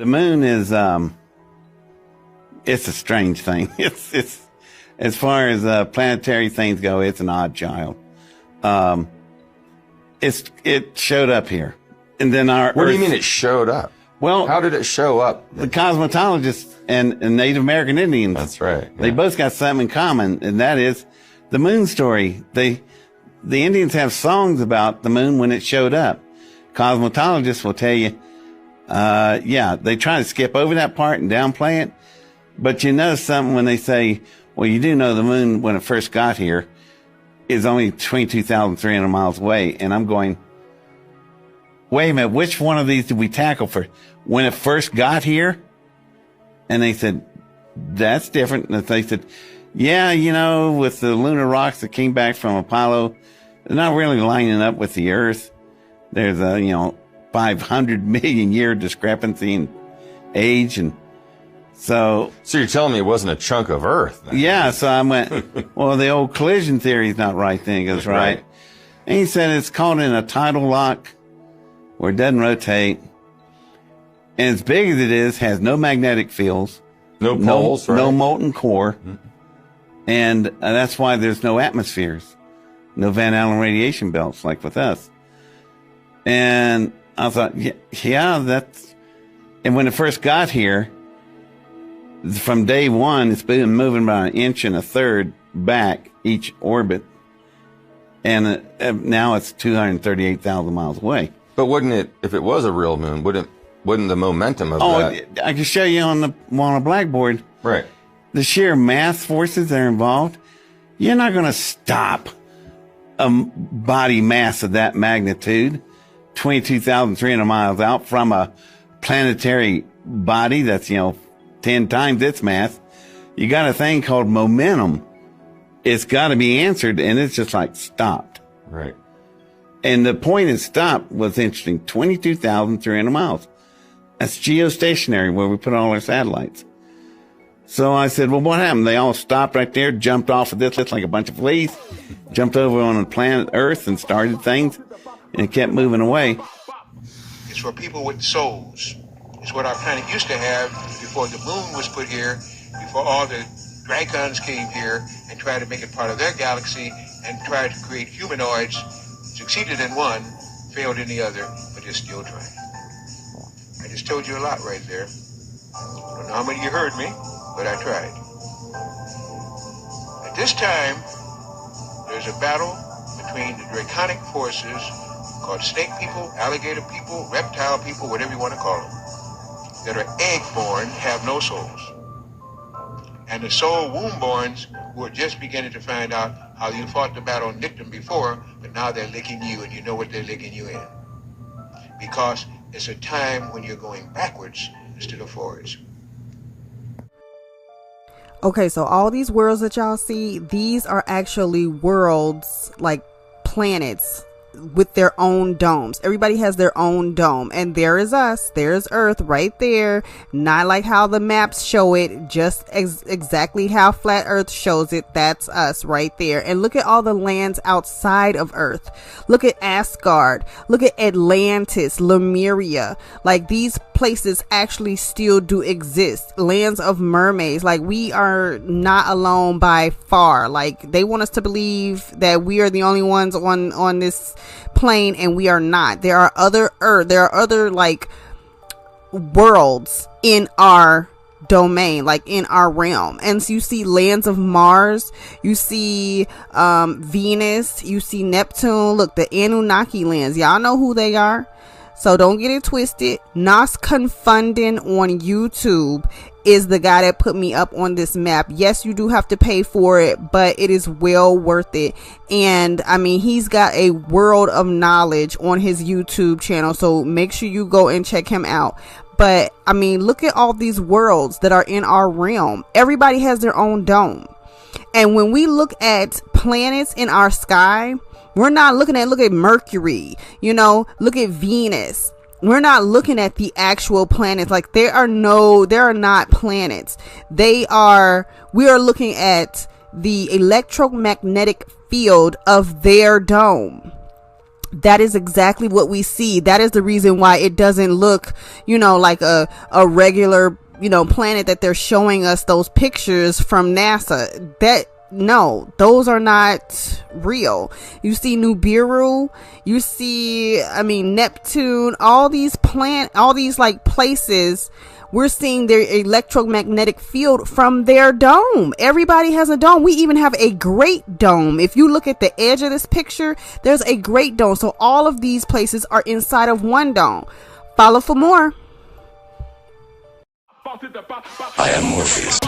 The moon is it's a strange thing. It's as far as planetary things go, it's an odd child. It showed up here, and then our. What do you mean it showed up? Well, how did it show up? The cosmologists and Native American Indians. That's right. Yeah. They both got something in common, and that is the moon story. The Indians have songs about the moon when it showed up. Cosmologists will tell you, they try to skip over that part and downplay it. But you know something when they say, well, you do know the moon when it first got here is only 22,300 miles away. And I'm going, wait a minute, which one of these did we tackle for when it first got here? And they said, that's different. And they said, yeah, with the lunar rocks that came back from Apollo, they're not really lining up with the Earth. There's a, 500 million year discrepancy in age. And so you're telling me it wasn't a chunk of Earth then? Yeah. So I went, well, the old collision theory is not right. Then he goes, right. And he said it's caught in a tidal lock where it doesn't rotate. And as big as it is, has no magnetic fields. No poles, right? No molten core. Mm-hmm. And that's why there's no atmospheres. No Van Allen radiation belts like with us. And I thought, yeah, that's... And when it first got here, from day one, it's been moving about 1.33 inches back each orbit. And now it's 238,000 miles away. But wouldn't it, if it was a real moon, wouldn't the momentum of that... I can show you on a blackboard. Right. The sheer mass forces that are involved, you're not going to stop a body mass of that magnitude, 22,300 miles out from a planetary body that's, 10 times its mass. You got a thing called momentum. It's got to be answered, and it's just like stopped. Right. And the point it stopped was interesting, 22,300 miles. That's geostationary where we put all our satellites. So I said, well, what happened? They all stopped right there, jumped off of this like a bunch of fleas, jumped over on the planet Earth and started things, and it kept moving away. It's for people with souls. It's what our planet used to have before the moon was put here, before all the Dracons came here and tried to make it part of their galaxy and tried to create humanoids. Succeeded in one, failed in the other, but they're still trying. I just told you a lot right there. I don't know how many you heard me, but I tried. At this time, there's a battle between the draconic forces called snake people, alligator people, reptile people, whatever you want to call them, that are egg-born, have no souls. And the soul womb-borns who are just beginning to find out how you fought the battle and nicked them before, but now they're licking you and you know what they're licking you in. Because it's a time when you're going backwards instead of forwards. Okay, so all these worlds that y'all see, these are actually worlds, like planets with their own domes. Everybody has their own dome, and there is us, there's Earth right there, not like how the maps show it, just exactly how flat Earth shows it. That's us right there. And look at all the lands outside of Earth. Look at Asgard, look at Atlantis, Lemuria. Like, these places actually still do exist. Lands of mermaids. Like, we are not alone by far. Like, they want us to believe that we are the only ones on this plane, and we are not. There are other like worlds in our domain, like in our realm. And so you see lands of Mars, you see Venus, you see Neptune. Look, the Anunnaki lands, y'all know who they are, so don't get it twisted. Nos Confunding on YouTube is the guy that put me up on this map. Yes, you do have to pay for it, but it is well worth it. And I mean, he's got a world of knowledge on his YouTube channel, so make sure you go and check him out. But I mean, look at all these worlds that are in our realm. Everybody has their own dome. And when we look at planets in our sky, we're not look at Mercury, look at Venus. We're not looking at the actual planets. Like, there are not planets. We are looking at the electromagnetic field of their dome. That is exactly what we see. That is the reason why it doesn't look, like a regular, planet that they're showing us those pictures from NASA. No, those are not real. You see Nibiru, you see, Neptune, all these places, we're seeing their electromagnetic field from their dome. Everybody has a dome. We even have a Great Dome. If you look at the edge of this picture, there's a Great Dome. So all of these places are inside of one dome. Follow for more. I am Morpheus.